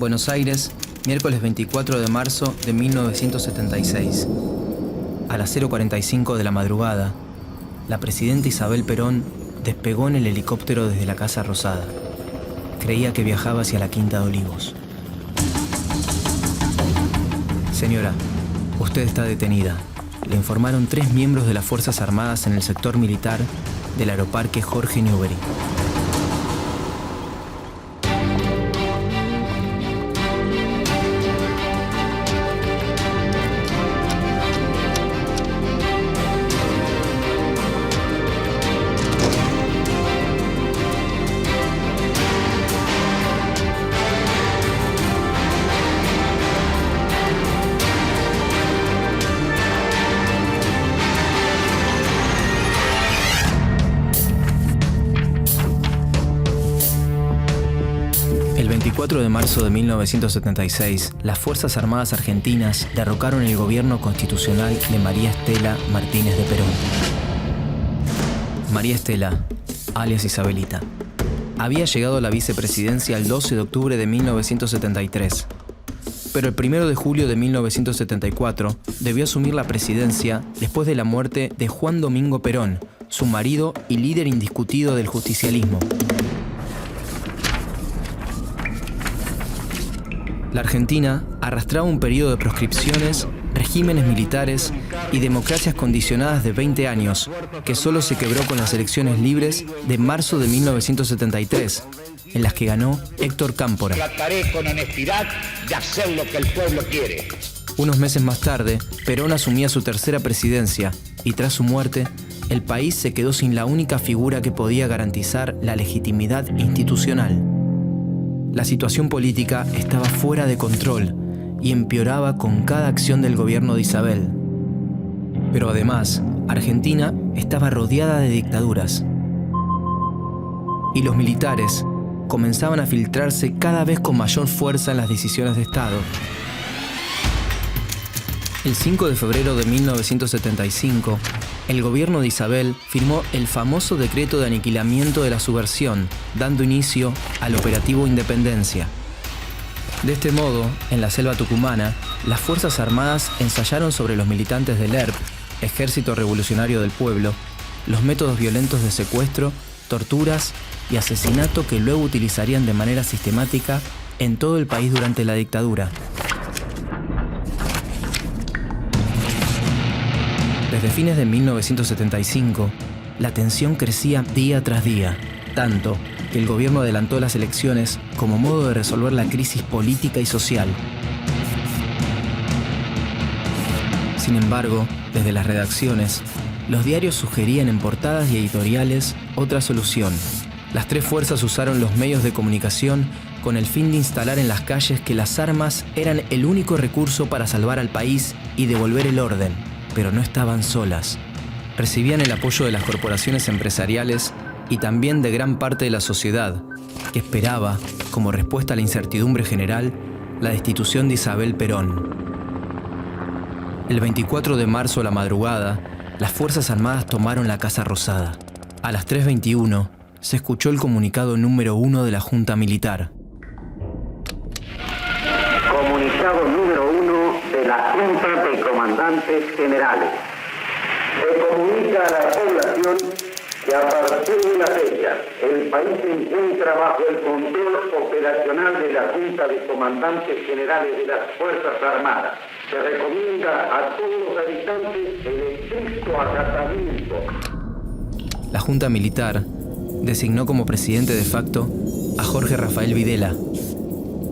Buenos Aires, miércoles 24 de marzo de 1976. A las 0:45 de la madrugada, la presidenta Isabel Perón despegó en el helicóptero desde la Casa Rosada. Creía que viajaba hacia la Quinta de Olivos. Señora, usted está detenida. Le informaron 3 miembros de las Fuerzas Armadas en el sector militar del Aeroparque Jorge Newbery. El 24 de marzo de 1976, las Fuerzas Armadas argentinas derrocaron el gobierno constitucional de María Estela Martínez de Perón. María Estela, alias Isabelita, había llegado a la vicepresidencia el 12 de octubre de 1973. Pero el 1 de julio de 1974 debió asumir la presidencia después de la muerte de Juan Domingo Perón, su marido y líder indiscutido del justicialismo. La Argentina arrastraba un periodo de proscripciones, regímenes militares y democracias condicionadas de 20 años, que solo se quebró con las elecciones libres de marzo de 1973, en las que ganó Héctor Cámpora. Trataré con honestidad de hacer lo que el pueblo quiere. Unos meses más tarde, Perón asumía su tercera presidencia y tras su muerte, el país se quedó sin la única figura que podía garantizar la legitimidad institucional. La situación política estaba fuera de control y empeoraba con cada acción del gobierno de Isabel. Pero además, Argentina estaba rodeada de dictaduras. Y los militares comenzaban a filtrarse cada vez con mayor fuerza en las decisiones de Estado. El 5 de febrero de 1975, el gobierno de Isabel firmó el famoso decreto de aniquilamiento de la subversión, dando inicio al operativo Independencia. De este modo, en la selva tucumana, las Fuerzas Armadas ensayaron sobre los militantes del ERP, Ejército Revolucionario del Pueblo, los métodos violentos de secuestro, torturas y asesinato que luego utilizarían de manera sistemática en todo el país durante la dictadura. Desde fines de 1975, la tensión crecía día tras día, tanto que el gobierno adelantó las elecciones como modo de resolver la crisis política y social. Sin embargo, desde las redacciones, los diarios sugerían en portadas y editoriales otra solución. Las 3 fuerzas usaron los medios de comunicación con el fin de instalar en las calles que las armas eran el único recurso para salvar al país y devolver el orden. Pero no estaban solas. Recibían el apoyo de las corporaciones empresariales y también de gran parte de la sociedad, que esperaba, como respuesta a la incertidumbre general, la destitución de Isabel Perón. El 24 de marzo a la madrugada, las Fuerzas Armadas tomaron la Casa Rosada. A las 3:21 se escuchó el comunicado número 1 de la Junta Militar. Comunicado número 1 de la Junta de Comandantes Generales. Se comunica a la población que a partir de la fecha el país se encuentra bajo el control operacional de la Junta de Comandantes Generales de las Fuerzas Armadas. Se recomienda a todos los habitantes el estricto acatamiento. La Junta Militar designó como presidente de facto a Jorge Rafael Videla.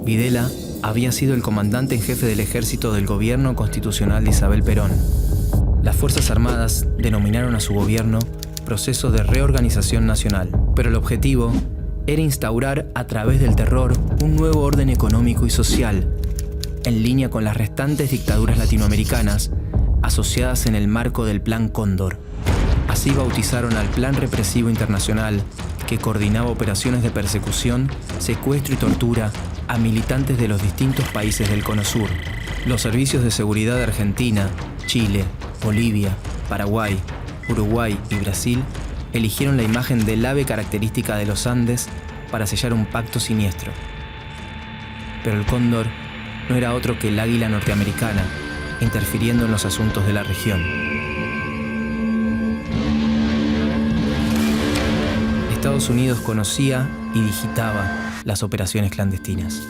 Videla había sido el comandante en jefe del ejército del gobierno constitucional de Isabel Perón. Las Fuerzas Armadas denominaron a su gobierno Proceso de Reorganización Nacional, pero el objetivo era instaurar a través del terror un nuevo orden económico y social, en línea con las restantes dictaduras latinoamericanas asociadas en el marco del Plan Cóndor. Así bautizaron al Plan Represivo Internacional, que coordinaba operaciones de persecución, secuestro y tortura a militantes de los distintos países del Cono Sur. Los servicios de seguridad de Argentina, Chile, Bolivia, Paraguay, Uruguay y Brasil eligieron la imagen del ave característica de los Andes para sellar un pacto siniestro. Pero el cóndor no era otro que el águila norteamericana, interfiriendo en los asuntos de la región. Estados Unidos conocía y digitaba las operaciones clandestinas.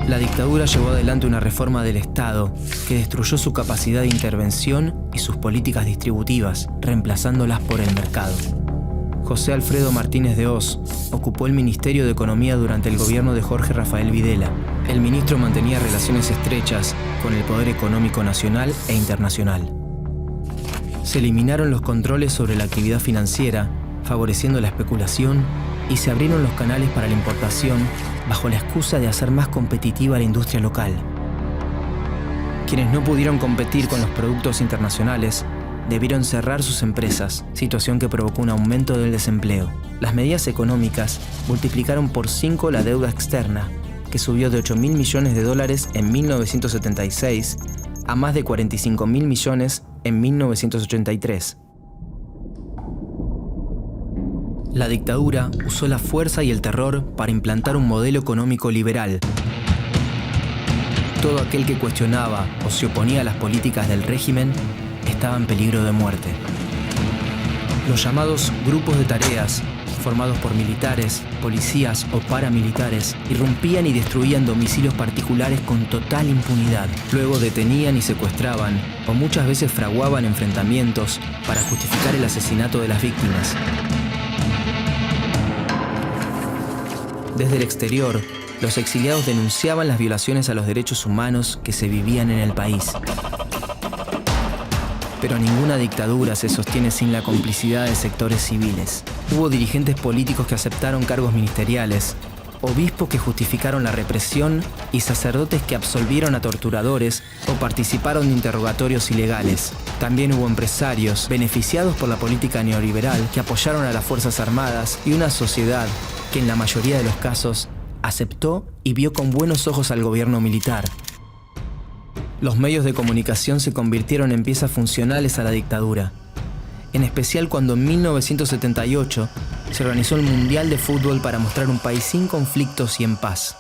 La dictadura llevó adelante una reforma del Estado que destruyó su capacidad de intervención y sus políticas distributivas, reemplazándolas por el mercado. José Alfredo Martínez de Hoz ocupó el Ministerio de Economía durante el gobierno de Jorge Rafael Videla. El ministro mantenía relaciones estrechas con el poder económico nacional e internacional. Se eliminaron los controles sobre la actividad financiera, favoreciendo la especulación, y se abrieron los canales para la importación bajo la excusa de hacer más competitiva la industria local. Quienes no pudieron competir con los productos internacionales debieron cerrar sus empresas, situación que provocó un aumento del desempleo. Las medidas económicas multiplicaron por 5 la deuda externa, que subió de $8.000 millones en 1976 a más de $45.000 millones en 1983. La dictadura usó la fuerza y el terror para implantar un modelo económico liberal. Todo aquel que cuestionaba o se oponía a las políticas del régimen estaba en peligro de muerte. Los llamados grupos de tareas, formados por militares, policías o paramilitares, irrumpían y destruían domicilios particulares con total impunidad. Luego detenían y secuestraban, o muchas veces fraguaban enfrentamientos para justificar el asesinato de las víctimas. Desde el exterior, los exiliados denunciaban las violaciones a los derechos humanos que se vivían en el país. Pero ninguna dictadura se sostiene sin la complicidad de sectores civiles. Hubo dirigentes políticos que aceptaron cargos ministeriales, obispos que justificaron la represión y sacerdotes que absolvieron a torturadores o participaron de interrogatorios ilegales. También hubo empresarios beneficiados por la política neoliberal que apoyaron a las Fuerzas Armadas y una sociedad que en la mayoría de los casos aceptó y vio con buenos ojos al gobierno militar. Los medios de comunicación se convirtieron en piezas funcionales a la dictadura, en especial cuando en 1978 se organizó el Mundial de Fútbol para mostrar un país sin conflictos y en paz.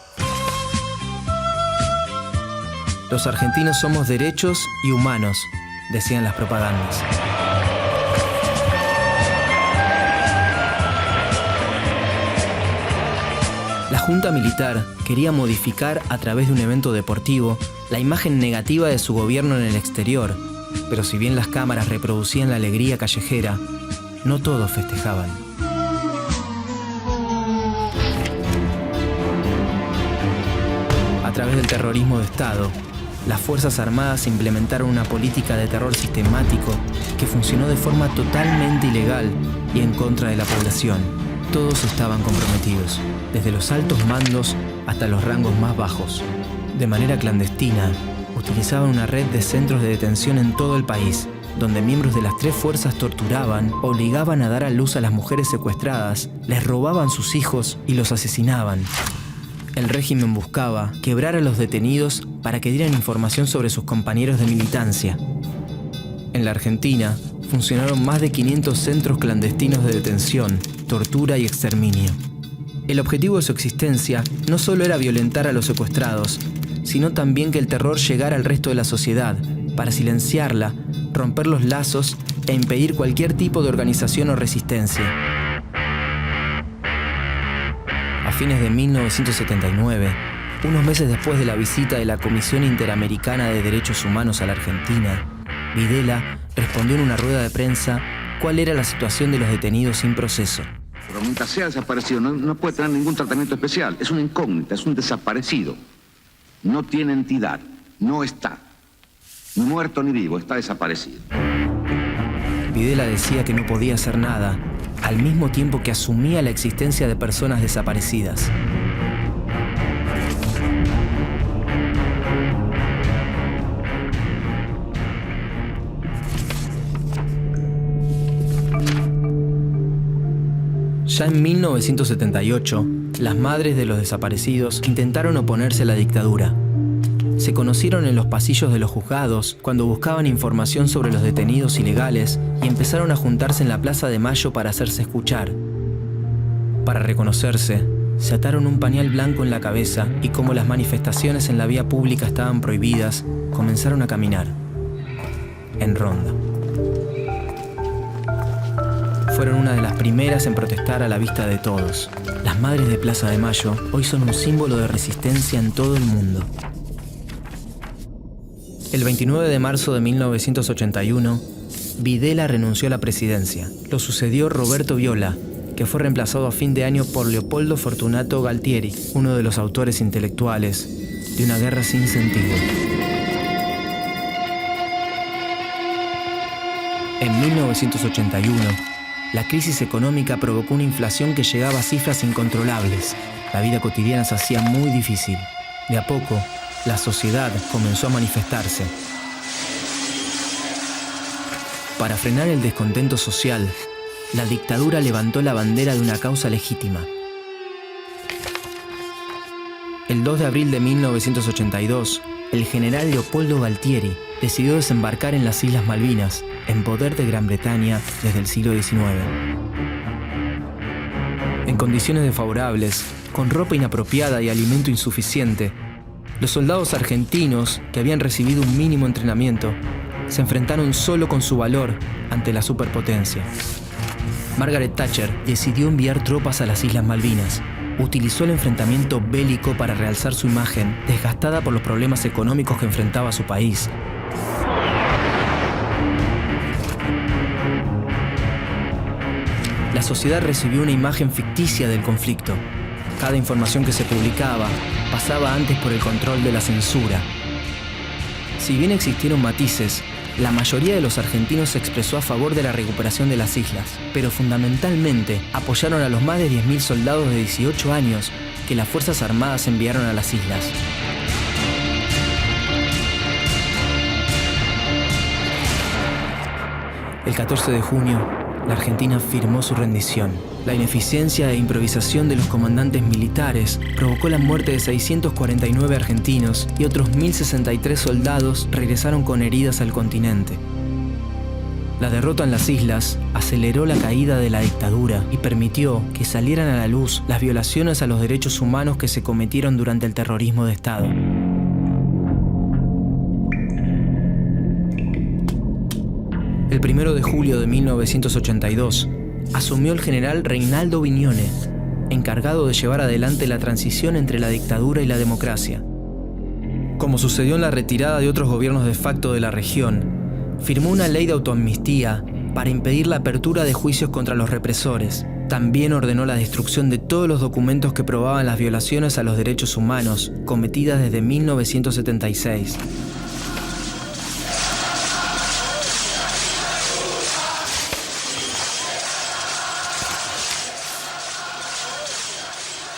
Los argentinos somos derechos y humanos, decían las propagandas. La Junta Militar quería modificar a través de un evento deportivo la imagen negativa de su gobierno en el exterior, pero si bien las cámaras reproducían la alegría callejera, no todos festejaban. A través del terrorismo de Estado, las Fuerzas Armadas implementaron una política de terror sistemático que funcionó de forma totalmente ilegal y en contra de la población. Todos estaban comprometidos, desde los altos mandos hasta los rangos más bajos. De manera clandestina, utilizaban una red de centros de detención en todo el país, donde miembros de las 3 fuerzas torturaban, obligaban a dar a luz a las mujeres secuestradas, les robaban sus hijos y los asesinaban. El régimen buscaba quebrar a los detenidos para que dieran información sobre sus compañeros de militancia. En la Argentina, funcionaron más de 500 centros clandestinos de detención, tortura y exterminio. El objetivo de su existencia no solo era violentar a los secuestrados, sino también que el terror llegara al resto de la sociedad, para silenciarla, romper los lazos e impedir cualquier tipo de organización o resistencia. A fines de 1979, unos meses después de la visita de la Comisión Interamericana de Derechos Humanos a la Argentina, Videla respondió en una rueda de prensa cuál era la situación de los detenidos sin proceso. Pero mientras sea desaparecido, no puede tener ningún tratamiento especial. Es una incógnita, es un desaparecido. No tiene entidad, no está. Ni muerto ni vivo, está desaparecido. Videla decía que no podía hacer nada, al mismo tiempo que asumía la existencia de personas desaparecidas. Ya en 1978, las madres de los desaparecidos intentaron oponerse a la dictadura. Se conocieron en los pasillos de los juzgados cuando buscaban información sobre los detenidos ilegales y empezaron a juntarse en la Plaza de Mayo para hacerse escuchar. Para reconocerse, se ataron un pañal blanco en la cabeza y como las manifestaciones en la vía pública estaban prohibidas, comenzaron a caminar en ronda. Fueron una de las primeras en protestar a la vista de todos. Las madres de Plaza de Mayo hoy son un símbolo de resistencia en todo el mundo. El 29 de marzo de 1981, Videla renunció a la presidencia. Lo sucedió Roberto Viola, que fue reemplazado a fin de año por Leopoldo Fortunato Galtieri, uno de los autores intelectuales de Una guerra sin sentido. En 1981, la crisis económica provocó una inflación que llegaba a cifras incontrolables. La vida cotidiana se hacía muy difícil. De a poco, la sociedad comenzó a manifestarse. Para frenar el descontento social, la dictadura levantó la bandera de una causa legítima. El 2 de abril de 1982, el general Leopoldo Galtieri decidió desembarcar en las Islas Malvinas, en poder de Gran Bretaña desde el siglo XIX. En condiciones desfavorables, con ropa inapropiada y alimento insuficiente, los soldados argentinos, que habían recibido un mínimo entrenamiento, se enfrentaron solo con su valor ante la superpotencia. Margaret Thatcher decidió enviar tropas a las Islas Malvinas. Utilizó el enfrentamiento bélico para realzar su imagen, desgastada por los problemas económicos que enfrentaba su país. La sociedad recibió una imagen ficticia del conflicto. Cada información que se publicaba pasaba antes por el control de la censura. Si bien existieron matices, la mayoría de los argentinos se expresó a favor de la recuperación de las islas, pero fundamentalmente apoyaron a los más de 10.000 soldados de 18 años que las Fuerzas Armadas enviaron a las islas. El 14 de junio, la Argentina firmó su rendición. La ineficiencia e improvisación de los comandantes militares provocó la muerte de 649 argentinos y otros 1.063 soldados regresaron con heridas al continente. La derrota en las islas aceleró la caída de la dictadura y permitió que salieran a la luz las violaciones a los derechos humanos que se cometieron durante el terrorismo de Estado. El 1 de julio de 1982, asumió el general Reinaldo Vignone, encargado de llevar adelante la transición entre la dictadura y la democracia. Como sucedió en la retirada de otros gobiernos de facto de la región, firmó una ley de autoamnistía para impedir la apertura de juicios contra los represores. También ordenó la destrucción de todos los documentos que probaban las violaciones a los derechos humanos cometidas desde 1976.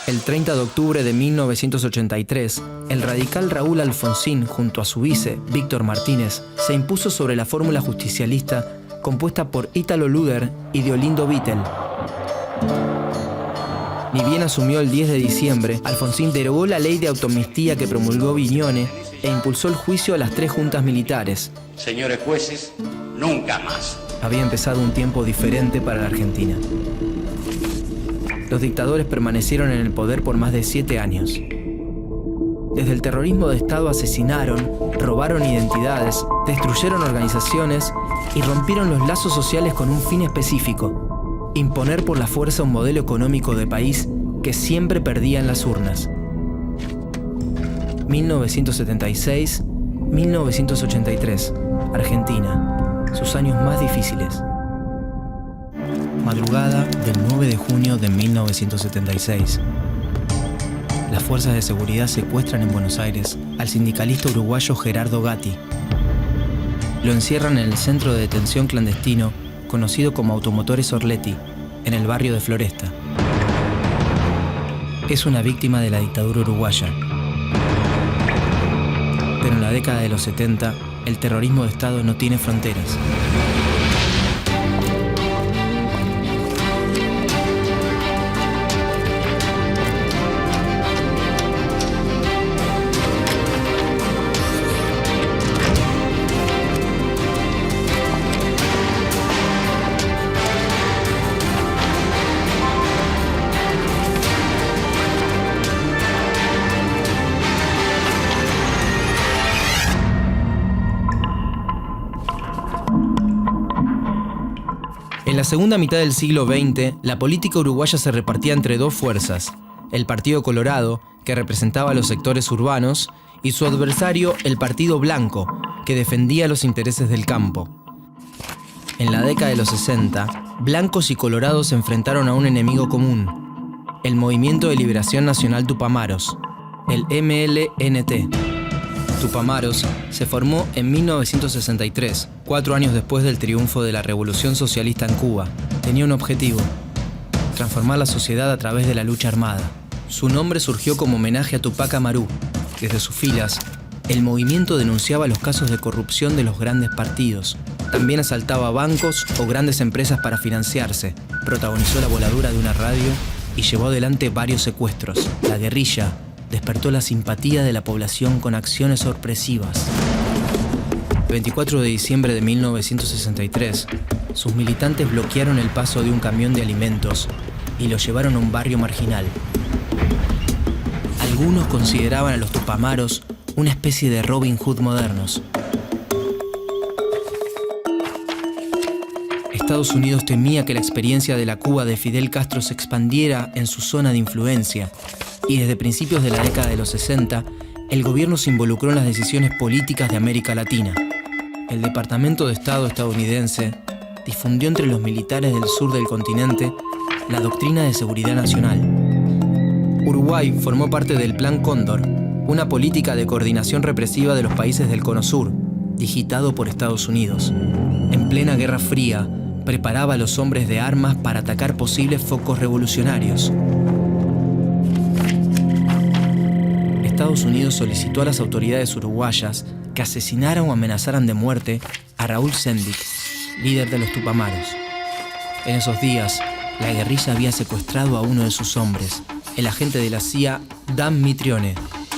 El 30 de octubre de 1983, el radical Raúl Alfonsín, junto a su vice, Víctor Martínez, se impuso sobre la fórmula justicialista compuesta por Ítalo Luder y Deolindo Vittel. Ni bien asumió el 10 de diciembre, Alfonsín derogó la ley de autoamnistía que promulgó Vignone e impulsó el juicio a las 3 juntas militares. Señores jueces, nunca más. Había empezado un tiempo diferente para la Argentina. Los dictadores permanecieron en el poder por más de 7 años. Desde el terrorismo de Estado asesinaron, robaron identidades, destruyeron organizaciones y rompieron los lazos sociales con un fin específico: imponer por la fuerza un modelo económico de país que siempre perdía en las urnas. 1976-1983, Argentina, sus años más difíciles. Madrugada del 9 de junio de 1976. Las fuerzas de seguridad secuestran en Buenos Aires al sindicalista uruguayo Gerardo Gatti. Lo encierran en el centro de detención clandestino conocido como Automotores Orletti, en el barrio de Floresta. Es una víctima de la dictadura uruguaya. Pero en la década de los 70, el terrorismo de Estado no tiene fronteras. la segunda mitad del siglo XX, la política uruguaya se repartía entre dos fuerzas: el Partido Colorado, que representaba a los sectores urbanos, y su adversario, el Partido Blanco, que defendía los intereses del campo. En la década de los 60, blancos y colorados se enfrentaron a un enemigo común: el Movimiento de Liberación Nacional Tupamaros, el MLNT. Tupamaros se formó en 1963, 4 años después del triunfo de la Revolución Socialista en Cuba. Tenía un objetivo: transformar la sociedad a través de la lucha armada. Su nombre surgió como homenaje a Tupac Amaru. Desde sus filas, el movimiento denunciaba los casos de corrupción de los grandes partidos. También asaltaba bancos o grandes empresas para financiarse. Protagonizó la voladura de una radio y llevó adelante varios secuestros. La guerrilla despertó la simpatía de la población con acciones sorpresivas. El 24 de diciembre de 1963, sus militantes bloquearon el paso de un camión de alimentos y lo llevaron a un barrio marginal. Algunos consideraban a los Tupamaros una especie de Robin Hood modernos. Estados Unidos temía que la experiencia de la Cuba de Fidel Castro se expandiera en su zona de influencia, y desde principios de la década de los 60, el gobierno se involucró en las decisiones políticas de América Latina. El Departamento de Estado estadounidense difundió entre los militares del sur del continente la doctrina de seguridad nacional. Uruguay formó parte del Plan Cóndor, una política de coordinación represiva de los países del Cono Sur, digitado por Estados Unidos. En plena Guerra Fría, preparaba a los hombres de armas para atacar posibles focos revolucionarios. Estados Unidos solicitó a las autoridades uruguayas que asesinaran o amenazaran de muerte a Raúl Sendic, líder de los Tupamaros. En esos días, la guerrilla había secuestrado a uno de sus hombres, el agente de la CIA Dan Mitrione.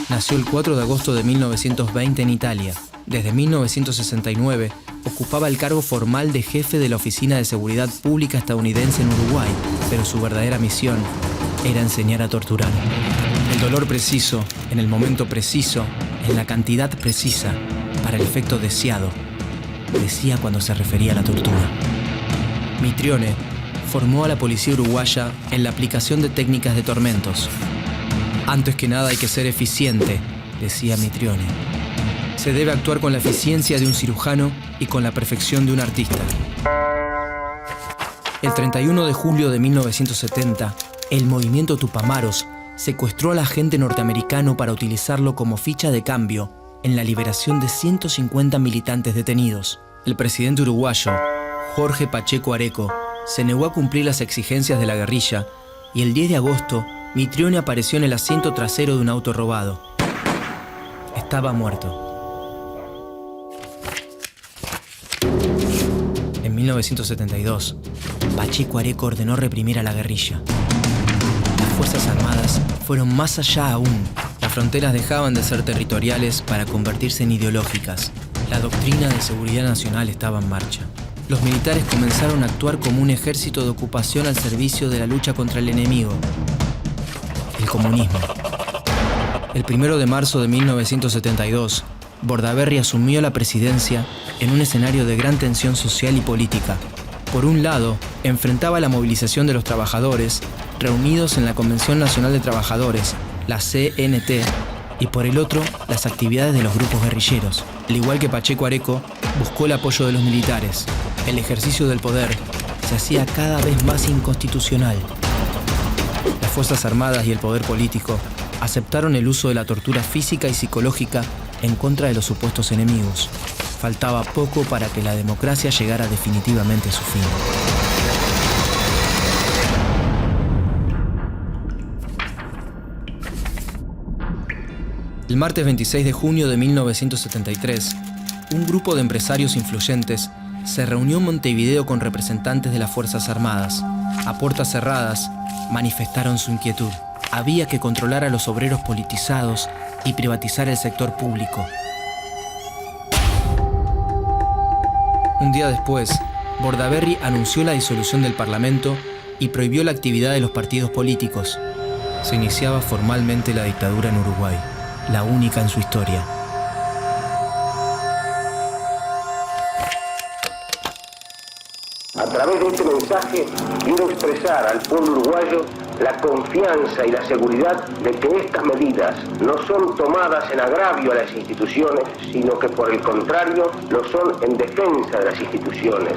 Nació el 4 de agosto de 1920 en Italia. Desde 1969, ocupaba el cargo formal de jefe de la Oficina de Seguridad Pública estadounidense en Uruguay, pero su verdadera misión era enseñar a torturar. El dolor preciso, en el momento preciso, en la cantidad precisa, para el efecto deseado, decía cuando se refería a la tortura. Mitrione formó a la policía uruguaya en la aplicación de técnicas de tormentos. Antes que nada hay que ser eficiente, decía Mitrione. Se debe actuar con la eficiencia de un cirujano y con la perfección de un artista. El 31 de julio de 1970, el movimiento Tupamaros secuestró al agente norteamericano para utilizarlo como ficha de cambio en la liberación de 150 militantes detenidos. El presidente uruguayo, Jorge Pacheco Areco, se negó a cumplir las exigencias de la guerrilla y el 10 de agosto, Mitrione apareció en el asiento trasero de un auto robado. Estaba muerto. En 1972, Pacheco Areco ordenó reprimir a la guerrilla. Las Fuerzas Armadas fueron más allá aún. Las fronteras dejaban de ser territoriales para convertirse en ideológicas. La doctrina de seguridad nacional estaba en marcha. Los militares comenzaron a actuar como un ejército de ocupación al servicio de la lucha contra el enemigo, el comunismo. El 1 de marzo de 1972, Bordaberry asumió la presidencia en un escenario de gran tensión social y política. Por un lado, enfrentaba la movilización de los trabajadores, reunidos en la Convención Nacional de Trabajadores, la CNT, y por el otro, las actividades de los grupos guerrilleros. Al igual que Pacheco Areco, buscó el apoyo de los militares. El ejercicio del poder se hacía cada vez más inconstitucional. Las Fuerzas Armadas y el poder político aceptaron el uso de la tortura física y psicológica en contra de los supuestos enemigos. Faltaba poco para que la democracia llegara definitivamente a su fin. El martes 26 de junio de 1973, un grupo de empresarios influyentes se reunió en Montevideo con representantes de las Fuerzas Armadas. A puertas cerradas, manifestaron su inquietud. Había que controlar a los obreros politizados y privatizar el sector público. Un día después, Bordaberry anunció la disolución del Parlamento y prohibió la actividad de los partidos políticos. Se iniciaba formalmente la dictadura en Uruguay, la única en su historia. A través través de este mensaje quiero expresar al pueblo uruguayo la confianza y la seguridad de que estas medidas no son tomadas en agravio a las instituciones, sino que por el contrario lo son en defensa de las instituciones.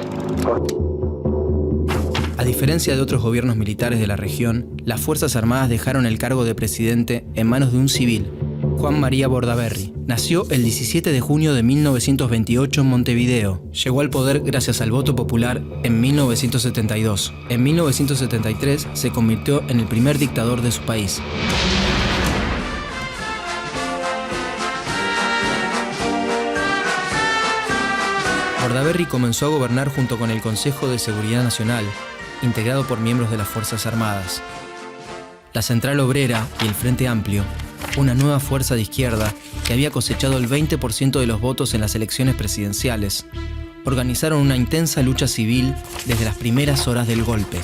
A diferencia de otros gobiernos militares de la región, las Fuerzas Armadas dejaron el cargo de presidente en manos de un civil, Juan María Bordaberry. Nació el 17 de junio de 1928 en Montevideo. Llegó al poder gracias al voto popular en 1972. En 1973 se convirtió en el primer dictador de su país. Bordaberry comenzó a gobernar junto con el Consejo de Seguridad Nacional, integrado por miembros de las Fuerzas Armadas. La Central Obrera y el Frente Amplio, una nueva fuerza de izquierda que había cosechado el 20% de los votos en las elecciones presidenciales, organizaron una intensa lucha civil desde las primeras horas del golpe.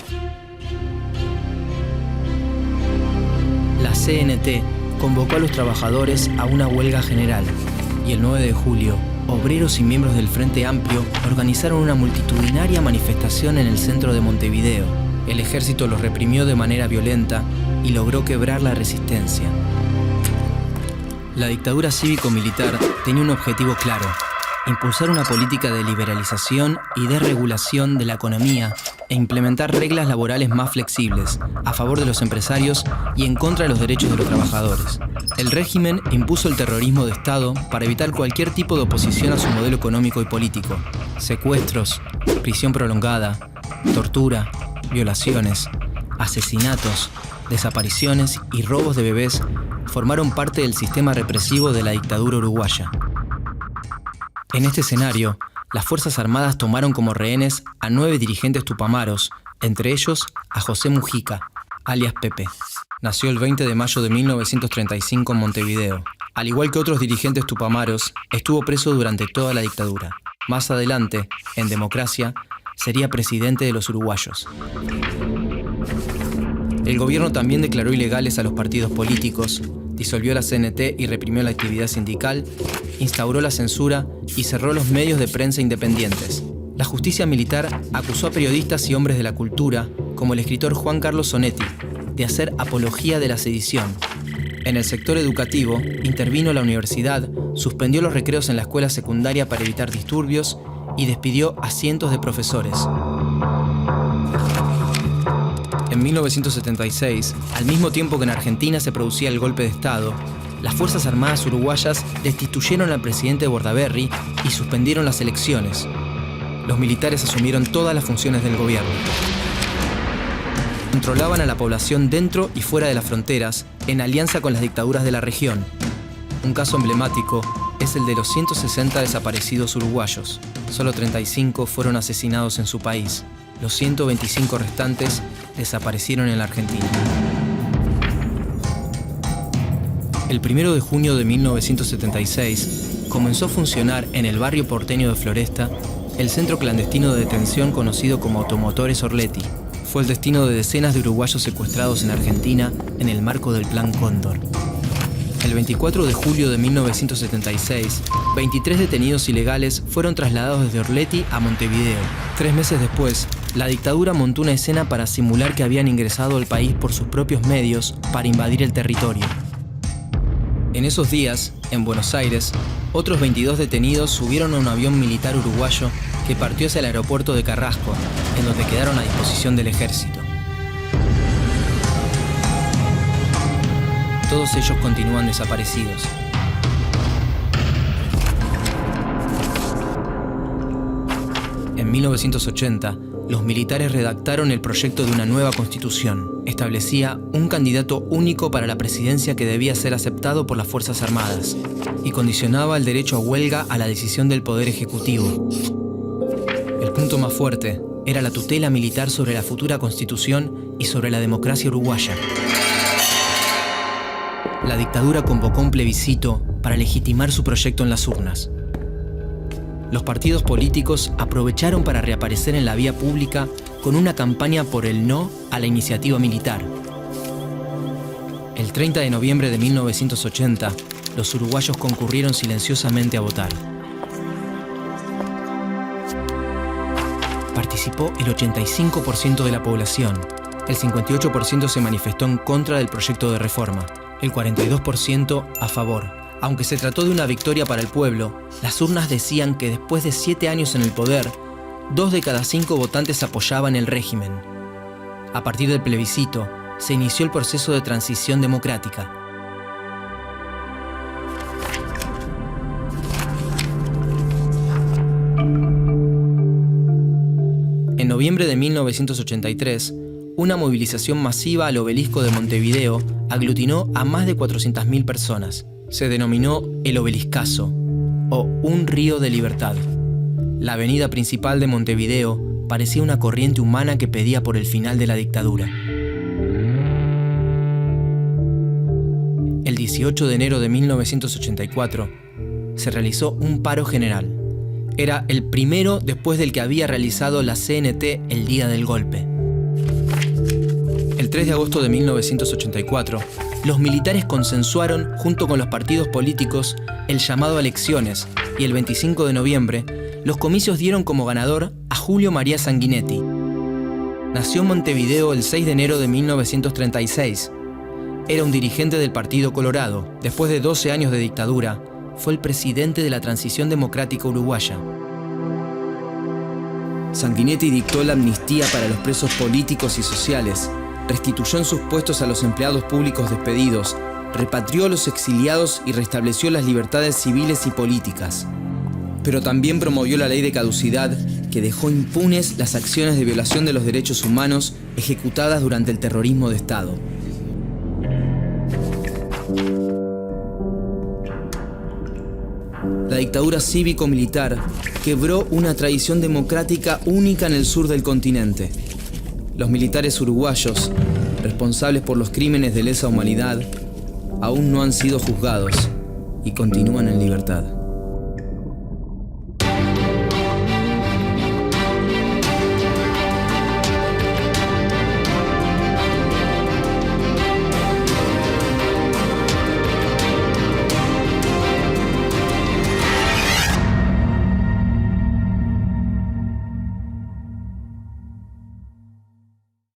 La CNT convocó a los trabajadores a una huelga general y el 9 de julio, obreros y miembros del Frente Amplio organizaron una multitudinaria manifestación en el centro de Montevideo. El ejército los reprimió de manera violenta y logró quebrar la resistencia. La dictadura cívico-militar tenía un objetivo claro: impulsar una política de liberalización y desregulación de la economía e implementar reglas laborales más flexibles, a favor de los empresarios y en contra de los derechos de los trabajadores. El régimen impuso el terrorismo de Estado para evitar cualquier tipo de oposición a su modelo económico y político. Secuestros, prisión prolongada, tortura, violaciones, asesinatos, desapariciones y robos de bebés formaron parte del sistema represivo de la dictadura uruguaya. En este escenario, las Fuerzas Armadas tomaron como rehenes a 9 dirigentes tupamaros, entre ellos a José Mujica, alias Pepe. Nació el 20 de mayo de 1935 en Montevideo. Al igual que otros dirigentes tupamaros, estuvo preso durante toda la dictadura. Más adelante, en democracia, sería presidente de los uruguayos. El gobierno también declaró ilegales a los partidos políticos, disolvió la CNT y reprimió la actividad sindical, instauró la censura y cerró los medios de prensa independientes. La justicia militar acusó a periodistas y hombres de la cultura, como el escritor Juan Carlos Sonetti, de hacer apología de la sedición. En el sector educativo, intervino la universidad, suspendió los recreos en la escuela secundaria para evitar disturbios y despidió a cientos de profesores. En 1976, al mismo tiempo que en Argentina se producía el golpe de Estado, las Fuerzas Armadas uruguayas destituyeron al presidente Bordaberry y suspendieron las elecciones. Los militares asumieron todas las funciones del gobierno. Controlaban a la población dentro y fuera de las fronteras, en alianza con las dictaduras de la región. Un caso emblemático es el de los 160 desaparecidos uruguayos. Solo 35 fueron asesinados en su país. Los 125 restantes desaparecieron en la Argentina. El 1 de junio de 1976 comenzó a funcionar en el barrio porteño de Floresta el centro clandestino de detención conocido como Automotores Orletti. Fue el destino de decenas de uruguayos secuestrados en Argentina en el marco del Plan Cóndor. El 24 de julio de 1976, 23 detenidos ilegales fueron trasladados desde Orletti a Montevideo. 3 meses después, la dictadura montó una escena para simular que habían ingresado al país por sus propios medios para invadir el territorio. En esos días, en Buenos Aires, otros 22 detenidos subieron a un avión militar uruguayo que partió hacia el aeropuerto de Carrasco, en donde quedaron a disposición del ejército. Todos ellos continúan desaparecidos. En 1980, los militares redactaron el proyecto de una nueva constitución. Establecía un candidato único para la presidencia que debía ser aceptado por las Fuerzas Armadas y condicionaba el derecho a huelga a la decisión del Poder Ejecutivo. El punto más fuerte era la tutela militar sobre la futura constitución y sobre la democracia uruguaya. La dictadura convocó un plebiscito para legitimar su proyecto en las urnas. Los partidos políticos aprovecharon para reaparecer en la vía pública con una campaña por el no a la iniciativa militar. El 30 de noviembre de 1980, los uruguayos concurrieron silenciosamente a votar. participó el 85% de la población. El 58% se manifestó en contra del proyecto de reforma, el 42% a favor. Aunque se trató de una victoria para el pueblo, las urnas decían que después de 7 años en el poder, 2 de cada 5 votantes apoyaban el régimen. A partir del plebiscito, se inició el proceso de transición democrática. En noviembre de 1983, una movilización masiva al obelisco de Montevideo aglutinó a más de 400.000 personas. Se denominó el Obeliscazo, o un río de libertad. La avenida principal de Montevideo parecía una corriente humana que pedía por el final de la dictadura. El 18 de enero de 1984 se realizó un paro general. Era el primero después del que había realizado la CNT el día del golpe. El 3 de agosto de 1984, los militares consensuaron, junto con los partidos políticos, el llamado a elecciones, y el 25 de noviembre, los comicios dieron como ganador a Julio María Sanguinetti. Nació en Montevideo el 6 de enero de 1936. Era un dirigente del Partido Colorado. Después de 12 años de dictadura, fue el presidente de la Transición Democrática Uruguaya. Sanguinetti dictó la amnistía para los presos políticos y sociales, restituyó en sus puestos a los empleados públicos despedidos, repatrió a los exiliados y restableció las libertades civiles y políticas. Pero también promovió la ley de caducidad que dejó impunes las acciones de violación de los derechos humanos ejecutadas durante el terrorismo de Estado. La dictadura cívico-militar quebró una tradición democrática única en el sur del continente. Los militares uruguayos, responsables por los crímenes de lesa humanidad, aún no han sido juzgados y continúan en libertad.